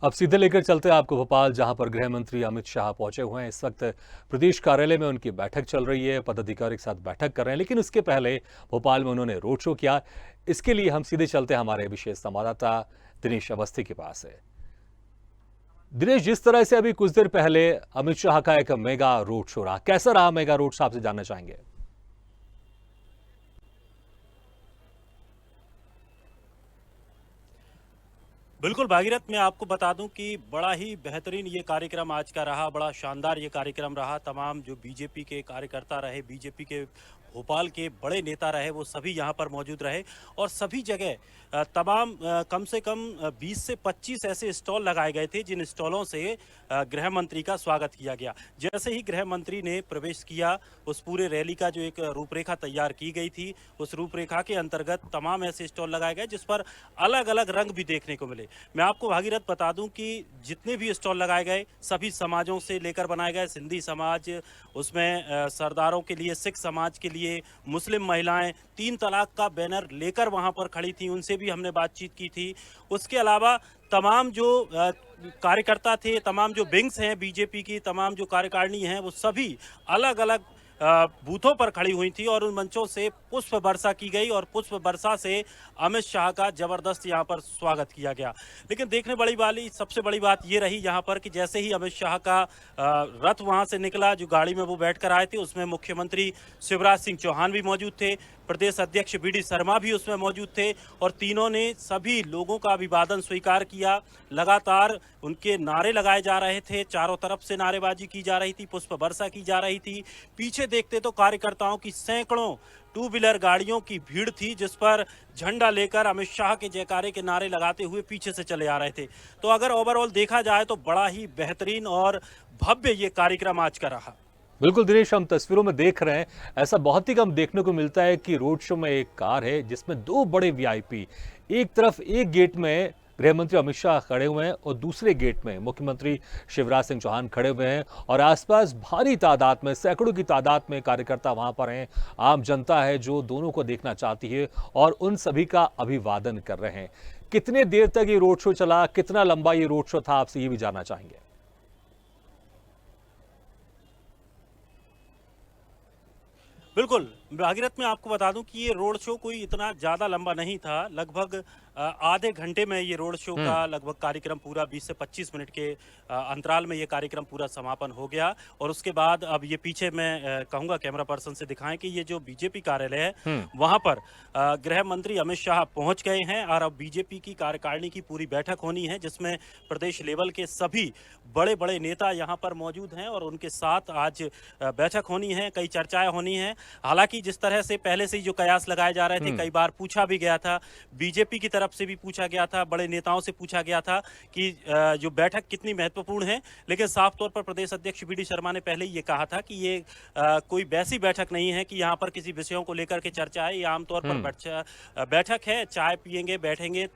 अब सीधे लेकर चलते हैं आपको भोपाल, जहां पर गृह मंत्री अमित शाह पहुंचे हुए हैं। इस वक्त प्रदेश कार्यालय में उनकी बैठक चल रही है, पदाधिकारी के साथ बैठक कर रहे हैं, लेकिन उसके पहले भोपाल में उन्होंने रोड शो किया। इसके लिए हम सीधे चलते हैं हमारे विशेष संवाददाता दिनेश अवस्थी के पास है। दिनेश, जिस तरह से अभी कुछ देर पहले अमित शाह का एक मेगा रोड शो रहा, कैसा रहा मेगा रोड शो, आपसे जानना चाहेंगे। बिल्कुल भागीरथ, मैं आपको बता दूं कि बड़ा ही बेहतरीन ये कार्यक्रम आज का रहा। बड़ा शानदार ये कार्यक्रम रहा। तमाम जो बीजेपी के कार्यकर्ता रहे, बीजेपी के भोपाल के बड़े नेता रहे, वो सभी यहाँ पर मौजूद रहे। और सभी जगह तमाम कम से कम 20 से 25 ऐसे स्टॉल लगाए गए थे, जिन स्टॉलों से गृह मंत्री का स्वागत किया गया। जैसे ही गृह मंत्री ने प्रवेश किया, उस पूरे रैली का जो एक रूपरेखा तैयार की गई थी, उस रूपरेखा के अंतर्गत तमाम ऐसे स्टॉल लगाए गए जिस पर अलग अलग रंग भी देखने को मिले। मैं आपको भागीरथ बता दूं कि जितने भी स्टॉल लगाए गए सभी समाजों से लेकर बनाए गए। सिंधी समाज, उसमें सरदारों के लिए, सिख समाज के लिए, मुस्लिम महिलाएं 3 तलाक का बैनर लेकर वहां पर खड़ी थी, उनसे भी हमने बातचीत की थी। उसके अलावा तमाम जो कार्यकर्ता थे, तमाम जो विंग्स हैं बीजेपी की, तमाम जो कार्यकारिणी हैं, वो सभी अलग अलग बूथों पर खड़ी हुई थी और उन मंचों से पुष्प वर्षा की गई और पुष्प वर्षा से अमित शाह का जबरदस्त यहां पर स्वागत किया गया। लेकिन देखने वाली सबसे बड़ी बात ये रही यहां पर कि जैसे ही अमित शाह का रथ वहां से निकला, जो गाड़ी में वो बैठकर आए थे, उसमें मुख्यमंत्री शिवराज सिंह चौहान भी मौजूद थे, प्रदेश अध्यक्ष बी डी शर्मा भी उसमें मौजूद थे और तीनों ने सभी लोगों का अभिवादन स्वीकार किया। लगातार उनके नारे लगाए जा रहे थे, चारों तरफ से नारेबाजी की जा रही थी, पुष्प वर्षा की जा रही थी। पीछे देखते तो कार्यकर्ताओं की सैकड़ों 2 व्हीलर गाड़ियों की भीड़ थी, जिस पर झंडा लेकर अमित शाह के जयकारे के नारे लगाते हुए पीछे से चले आ रहे थे। तो अगर ओवरऑल देखा जाए तो बड़ा ही बेहतरीन और भव्य ये कार्यक्रम आज का रहा। बिल्कुल दिनेश, हम तस्वीरों में देख रहे हैं, ऐसा बहुत ही कम देखने को मिलता है कि रोड शो में एक कार है जिसमें 2 बड़े वीआईपी, एक तरफ एक गेट में गृह मंत्री अमित शाह खड़े हुए हैं और दूसरे गेट में मुख्यमंत्री शिवराज सिंह चौहान खड़े हुए हैं और आसपास भारी तादाद में, सैकड़ों की तादाद में कार्यकर्ता वहां पर हैं। आम जनता है जो दोनों को देखना चाहती है और उन सभी का अभिवादन कर रहे हैं। कितने देर तक ये रोड शो चला, कितना लंबा ये रोड शो था, आपसे ये भी जानना चाहेंगे। बिल्कुल भागीरथ, मैं आपको बता दूं कि ये रोड शो कोई इतना ज़्यादा लंबा नहीं था। लगभग आधे घंटे में ये रोड शो का लगभग कार्यक्रम पूरा 20 से 25 मिनट के अंतराल में ये कार्यक्रम पूरा समापन हो गया। और उसके बाद अब ये पीछे मैं कहूँगा कैमरा पर्सन से दिखाएं कि ये जो बीजेपी कार्यालय है, वहाँ पर गृह मंत्री अमित शाह पहुँच गए हैं और अब बीजेपी की कार्यकारिणी की पूरी बैठक होनी है, जिसमें प्रदेश लेवल के सभी बड़े बड़े नेता यहाँ पर मौजूद हैं और उनके साथ आज बैठक होनी है, कई चर्चाएं होनी हैं। हालांकि जिस तरह से पहले से ही जो कयास लगाए जा रहे थे, कई बार पूछा भी गया था, बीजेपी की तरफ से भी पूछा गया था, बड़े नेताओं से पूछा गया था कि जो बैठक कितनी महत्वपूर्ण है, लेकिन साफ तौर पर प्रदेश अध्यक्ष बी डी शर्मा ने पहले ही ये कहा था कि ये कोई वैसी बैठक नहीं है कि यहाँ पर किसी विषयों को लेकर के चर्चा है। ये आमतौर पर बैठक है, चाय पियेंगे, बैठेंगे,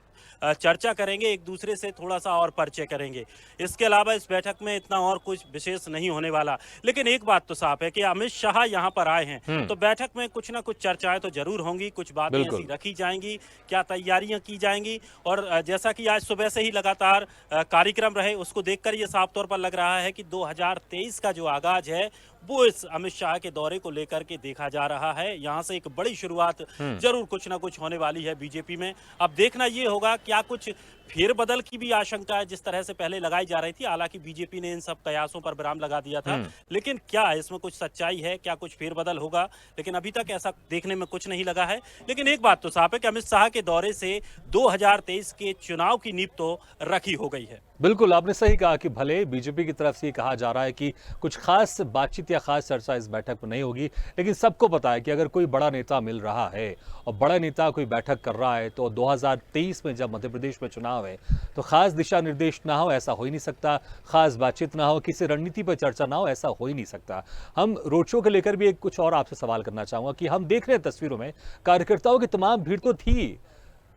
चर्चा करेंगे, एक दूसरे से थोड़ा सा और परिचय करेंगे। इसके अलावा इस बैठक में इतना और कुछ विशेष नहीं होने वाला। लेकिन एक बात तो साफ है कि अमित शाह यहाँ पर आए हैं, तो बैठक में कुछ ना कुछ चर्चाएं तो जरूर होंगी, कुछ बातें ऐसी रखी जाएंगी, क्या तैयारियां की जाएंगी। और जैसा कि आज सुबह से ही लगातार कार्यक्रम रहे, उसको देखकर ये साफ तौर पर लग रहा है कि 2023 का जो आगाज है वो इस अमित शाह के दौरे को लेकर के देखा जा रहा है। यहाँ से एक बड़ी शुरुआत जरूर कुछ ना कुछ होने वाली है बीजेपी में। अब देखना ये होगा क्या कुछ फेरबदल की भी आशंका है, जिस तरह से पहले लगाई जा रही थी। हालांकि बीजेपी ने इन सब कयासों पर विराम लगा दिया था, लेकिन क्या इसमें कुछ सच्चाई है, क्या कुछ फेरबदल होगा, लेकिन अभी तक ऐसा देखने में कुछ नहीं लगा है। लेकिन एक बात तो साफ है कि अमित शाह के दौरे से 2023 के चुनाव की नींव तो रखी हो गई है। बिल्कुल, आपने सही कहा कि भले बीजेपी की तरफ से ये कहा जा रहा है कि कुछ खास बातचीत या खास चर्चा इस बैठक में नहीं होगी, लेकिन सबको पता है कि अगर कोई बड़ा नेता मिल रहा है और बड़ा नेता कोई बैठक कर रहा है, तो 2023 में जब मध्य प्रदेश में चुनाव है, तो खास दिशा निर्देश ना हो ऐसा हो ही नहीं सकता, खास बातचीत ना हो, किसी रणनीति पर चर्चा ना हो ऐसा हो ही नहीं सकता। हम रोड शो को लेकर भी एक कुछ और आपसे सवाल करना चाहूंगा कि हम देख रहे हैं तस्वीरों में कार्यकर्ताओं की तमाम भीड़ तो थी,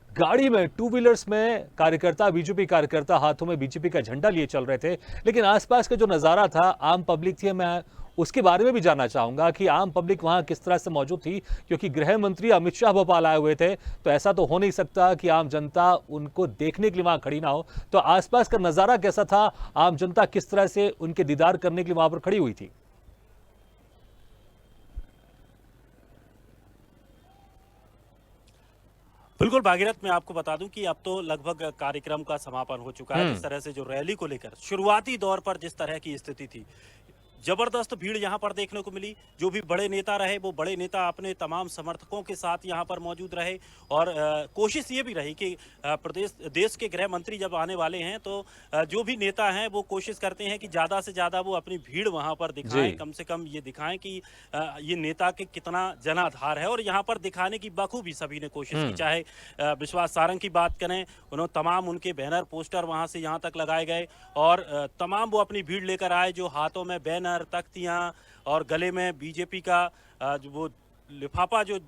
गाड़ी में, 2 व्हीलर्स में कार्यकर्ता, बीजेपी कार्यकर्ता हाथों में बीजेपी का झंडा लिए चल रहे थे, लेकिन आसपास का जो नजारा था, आम पब्लिक थी, मैं उसके बारे में भी जानना चाहूंगा कि आम पब्लिक वहां किस तरह से मौजूद थी, क्योंकि गृह मंत्री अमित शाह भोपाल आए हुए थे, तो ऐसा तो हो नहीं सकता कि आम जनता उनको देखने के लिए वहां खड़ी ना हो। तो आसपास का नजारा कैसा था, आम जनता किस तरह से उनके दीदार करने के लिए वहां पर खड़ी हुई थी? बिल्कुल भागीरथ, मैं आपको बता दूं कि अब तो लगभग कार्यक्रम का समापन हो चुका है। जिस तरह से जो रैली को लेकर शुरुआती दौर पर जिस तरह की स्थिति थी, जबरदस्त भीड़ यहाँ पर देखने को मिली। जो भी बड़े नेता रहे वो बड़े नेता अपने तमाम समर्थकों के साथ यहाँ पर मौजूद रहे और कोशिश ये भी रही कि देश के गृह मंत्री जब आने वाले हैं तो जो भी नेता हैं वो कोशिश करते हैं कि ज़्यादा से ज़्यादा वो अपनी भीड़ वहाँ पर दिखाएं, कम से कम ये दिखाएं कि ये नेता के कितना जनाधार है। और यहाँ पर दिखाने की बखूबी सभी ने कोशिश की। चाहे विश्वास सारंग की बात करें, उन्होंने तमाम उनके बैनर पोस्टर वहाँ से यहाँ तक लगाए गए और तमाम वो अपनी भीड़ लेकर आए, जो हाथों में बैनर, तख्तियां और गले में बीजेपी का जो वो लिफाफा जो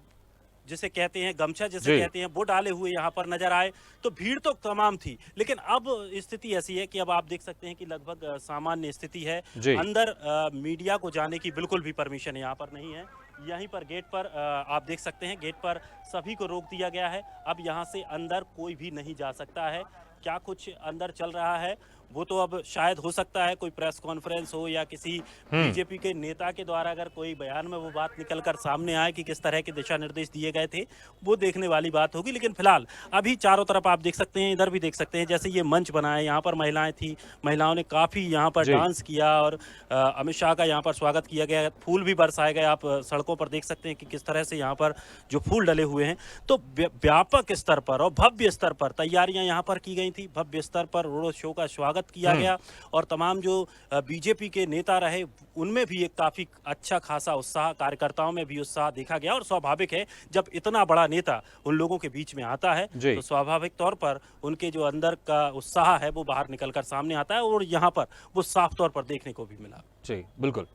जिसे कहते हैं, गमछा जिसे कहते हैं, वो डाले हुए यहाँ पर नजर आए। तो भीड़ तो तमाम थी, लेकिन अब स्थिति ऐसी है कि अब आप देख सकते हैं कि लगभग सामान्य स्थिति है। अंदर मीडिया को जाने की बिल्कुल भी परमिशन यहाँ पर नहीं है। यहीं पर गेट पर आप देख सकते हैं, गेट पर सभी को रोक दिया गया है। अब यहाँ से अंदर कोई भी नहीं जा सकता है। क्या कुछ अंदर चल रहा है वो तो अब शायद हो सकता है कोई प्रेस कॉन्फ्रेंस हो या किसी बीजेपी के नेता के द्वारा अगर कोई बयान में वो बात निकलकर सामने आए कि किस तरह के दिशा निर्देश दिए गए थे, वो देखने वाली बात होगी। लेकिन फिलहाल अभी चारों तरफ आप देख सकते हैं, इधर भी देख सकते हैं, जैसे ये मंच बना है, यहाँ पर महिलाएं थी, महिलाओं ने काफी यहाँ पर डांस किया और अमित शाह का यहाँ पर स्वागत किया गया। फूल भी बरसाए गए, आप सड़कों पर देख सकते हैं कि किस तरह से यहाँ पर जो फूल डले हुए हैं। तो व्यापक स्तर पर और भव्य स्तर पर तैयारियां यहाँ पर की गई थी। भव्य स्तर पर रोड शो का स्वागत किया गया और तमाम जो बीजेपी के नेता रहे उनमें भी एक काफी अच्छा खासा उत्साह, कार्यकर्ताओं में भी उत्साह देखा गया। और स्वाभाविक है, जब इतना बड़ा नेता उन लोगों के बीच में आता है तो स्वाभाविक तौर पर उनके जो अंदर का उत्साह है वो बाहर निकलकर सामने आता है और यहाँ पर वो साफ तौर पर देखने को भी मिला। जी बिल्कुल।